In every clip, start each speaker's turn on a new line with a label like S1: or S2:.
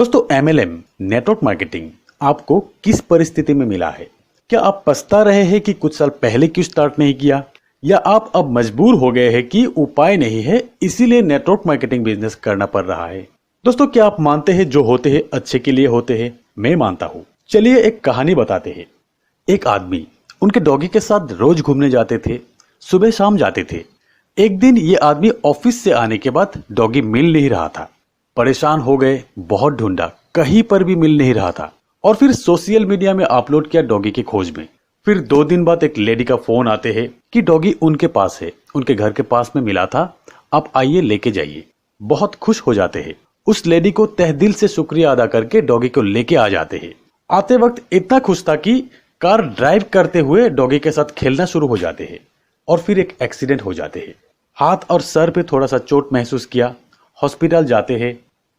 S1: दोस्तों MLM network marketing आपको किस परिस्थिति में मिला है? क्या आप पछता रहे हैं कि कुछ साल पहले क्यों स्टार्ट नहीं किया, या आप अब मजबूर हो गए हैं कि उपाय नहीं है इसीलिए नेटवर्क मार्केटिंग बिजनेस करना पड़ रहा है? दोस्तों, क्या आप मानते हैं जो होते हैं अच्छे के लिए होते हैं? मैं मानता हूँ। चलिए एक कहानी बताते हैं। एक आदमी उनके डॉगी के साथ रोज घूमने जाते थे, सुबह शाम जाते थे। एक दिन ये आदमी ऑफिस से आने के बाद डॉगी मिल नहीं रहा था। परेशान हो गए, बहुत ढूंढा, कहीं पर भी मिल नहीं रहा था और फिर सोशल मीडिया में अपलोड किया डॉगी की खोज में। फिर 2 दिन बाद एक लेडी का फोन आते हैं कि डॉगी उनके पास है, उनके घर के पास में मिला था, आप आइए लेके जाइए। बहुत खुश हो जाते हैं। उस लेडी को तहे दिल से शुक्रिया अदा करके डॉगी को लेके आ जाते हैं। आते वक्त इतना खुश था कि कार ड्राइव करते हुए डॉगी के साथ खेलना शुरू हो जाते हैं और फिर एक एक्सीडेंट हो जाते हैं। हाथ और सर पे थोड़ा सा चोट महसूस किया। हॉस्पिटल जाते हैं।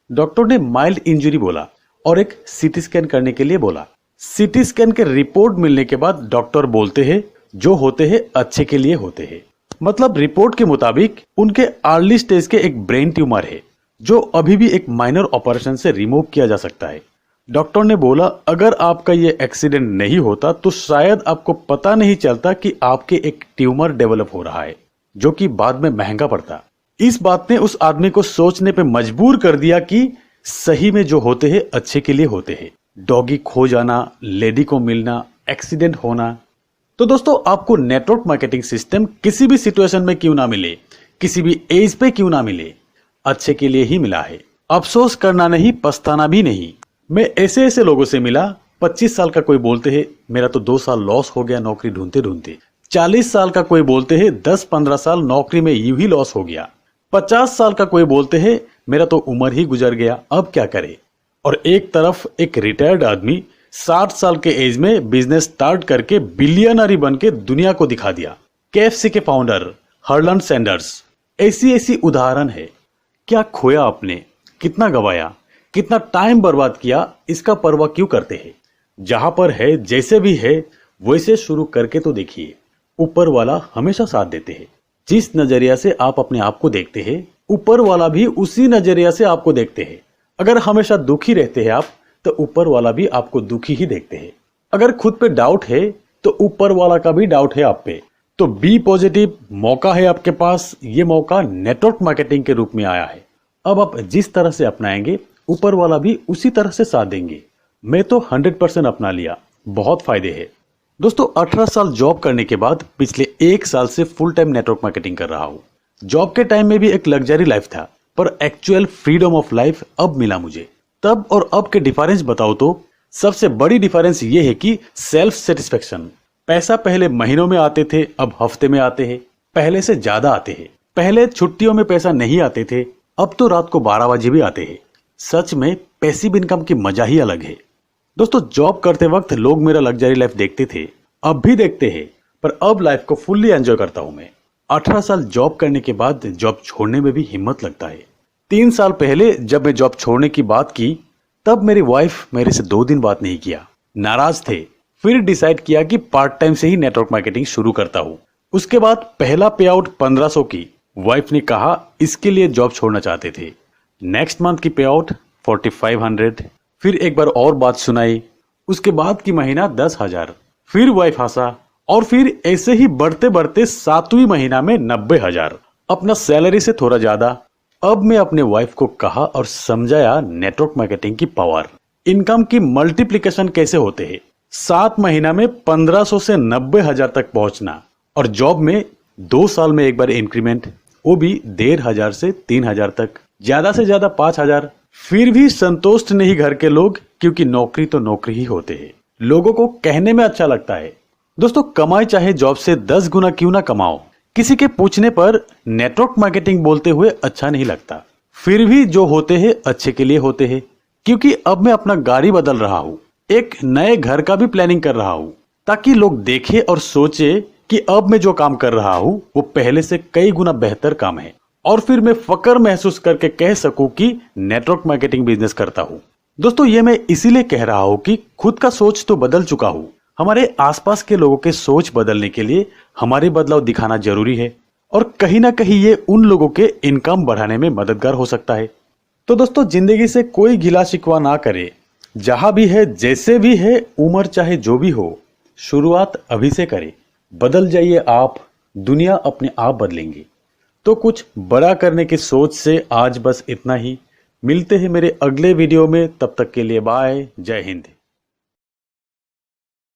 S1: डॉक्टर ने माइल्ड इंजरी बोला और एक सीटी स्कैन करने के लिए बोला। सीटी स्कैन के रिपोर्ट मिलने के बाद डॉक्टर बोलते हैं जो होते हैं अच्छे के लिए होते हैं। मतलब रिपोर्ट के मुताबिक उनके अर्ली स्टेज के एक ब्रेन ट्यूमर है जो अभी भी एक माइनर ऑपरेशन से रिमूव किया जा सकता है। डॉक्टर ने बोला अगर आपका ये एक्सीडेंट नहीं होता तो शायद आपको पता नहीं चलता कि आपके एक ट्यूमर डेवलप हो रहा है, जो कि बाद में महंगा पड़ता। इस बात ने उस आदमी को सोचने पे मजबूर कर दिया कि सही में जो होते हैं अच्छे के लिए होते हैं। डॉगी खो जाना, लेडी को मिलना, एक्सीडेंट होना। तो दोस्तों, आपको नेटवर्क मार्केटिंग सिस्टम किसी भी सिचुएशन में क्यों ना मिले, किसी भी एज पे क्यों ना मिले, अच्छे के लिए ही मिला है। अफसोस करना नहीं, पछताना भी नहीं। मैं ऐसे ऐसे लोगों से मिला, 25 साल का कोई बोलते हैं मेरा तो 2 साल लॉस हो गया नौकरी ढूंढते ढूंढते। 40 साल का कोई बोलते हैं 10-15 साल नौकरी में यूं ही लॉस हो गया। 50 साल का कोई बोलते हैं मेरा तो उम्र ही गुजर गया, अब क्या करे। और एक तरफ एक रिटायर्ड आदमी 60 साल के एज में बिजनेस स्टार्ट करके बिलियनरी बन के दुनिया को दिखा दिया। KFC के फाउंडर हर्लैंड सैंडर्स। ऐसी उदाहरण है। क्या खोया आपने, कितना गवाया, कितना टाइम बर्बाद किया, इसका परवाह क्यों करते हैं? जहां पर है, जैसे भी है वैसे शुरू करके तो देखिए। ऊपर वाला हमेशा साथ देते हैं। जिस नजरिया से आप अपने आप को देखते हैं, ऊपर वाला भी उसी नजरिया से आपको देखते हैं। अगर हमेशा दुखी रहते हैं आप, तो ऊपर वाला भी आपको दुखी ही देखते हैं। अगर खुद पे डाउट है तो ऊपर वाला का भी डाउट है आप पे। तो बी पॉजिटिव, मौका है आपके पास। ये मौका नेटवर्क मार्केटिंग के रूप में आया है। अब आप जिस तरह से अपनाएंगे, ऊपर वाला भी उसी तरह से साथ देंगे। मैं तो 100% अपना लिया, बहुत फायदे है। दोस्तों, 18 साल जॉब करने के बाद पिछले 1 साल से फुल टाइम नेटवर्क मार्केटिंग कर रहा हूं। जॉब के टाइम में भी एक लग्जरी लाइफ था, पर एक्चुअल फ्रीडम ऑफ लाइफ अब मिला मुझे। तब और अब के डिफरेंस बताओ तो सबसे बड़ी डिफरेंस ये है कि सेल्फ सेटिस्फेक्शन। पैसा पहले महीनों में आते थे, अब हफ्ते में आते हैं। पहले से ज्यादा आते हैं। पहले छुट्टियों में पैसा नहीं आते थे, अब तो रात को 12 बजे भी आते हैं। सच में पैसिव इनकम की मजा ही अलग है। दोस्तों, जॉब करते वक्त लोग मेरा लग्जरी लाइफ देखते थे, अब भी देखते हैं, पर अब लाइफ को फुल्ली एंजॉय करता हूं मैं। 18 साल जॉब करने के बाद जॉब छोड़ने में भी हिम्मत लगता है। 3 साल पहले जब मैं जॉब छोड़ने की बात की, तब मेरी वाइफ मेरे से 2 दिन बात नहीं किया, नाराज थे। फिर डिसाइड किया कि पार्ट टाइम से ही नेटवर्क मार्केटिंग शुरू करता हूं। उसके बाद पहला पे आउट 1500 की। वाइफ ने कहा इसके लिए जॉब छोड़ना चाहते थे। नेक्स्ट मंथ की पे आउट 4500। फिर एक बार और बात सुनाई। उसके बाद की महीना 10,000। फिर वाइफ हंसा और फिर ऐसे ही बढ़ते बढ़ते 7वीं महीना में 90,000। अपना सैलरी से थोड़ा ज्यादा। अब मैं अपने वाइफ को कहा और समझाया नेटवर्क मार्केटिंग की पावर, इनकम की मल्टीप्लिकेशन कैसे होते हैं। 7 महीना में 1500 से 90,000 तक पहुंचना, और जॉब में 2 साल में एक बार इंक्रीमेंट, वो भी 1,500 से 3,000 तक, ज्यादा से ज्यादा 5,000। फिर भी संतुष्ट नहीं घर के लोग, क्योंकि नौकरी तो नौकरी ही होते हैं। लोगों को कहने में अच्छा लगता है। दोस्तों, कमाई चाहे जॉब से 10 गुना क्यों ना कमाओ, किसी के पूछने पर नेटवर्क मार्केटिंग बोलते हुए अच्छा नहीं लगता। फिर भी जो होते हैं अच्छे के लिए होते हैं, क्योंकि अब मैं अपना गाड़ी बदल रहा हूँ। एक नए घर का भी प्लानिंग कर रहा हूँ, ताकि लोग देखे और सोचे कि अब मैं जो काम कर रहा हूँ वो पहले से कई गुना बेहतर काम है। और फिर मैं फक्र महसूस करके कह सकूं कि नेटवर्क मार्केटिंग बिजनेस करता हूं। दोस्तों, ये मैं इसीलिए कह रहा हूं कि खुद का सोच तो बदल चुका हूं। हमारे आसपास के लोगों के सोच बदलने के लिए हमारे बदलाव दिखाना जरूरी है, और कहीं ना कहीं ये उन लोगों के इनकम बढ़ाने में मददगार हो सकता है। तो दोस्तों, जिंदगी से कोई गिला शिकवा ना करे। जहां भी है, जैसे भी है, उम्र चाहे जो भी हो, शुरुआत अभी से करे। बदल जाइए आप, दुनिया अपने आप बदलेंगी। तो कुछ बड़ा करने की सोच से आज बस इतना ही। मिलते हैं मेरे अगले वीडियो में, तब तक के लिए बाय, जय हिंद।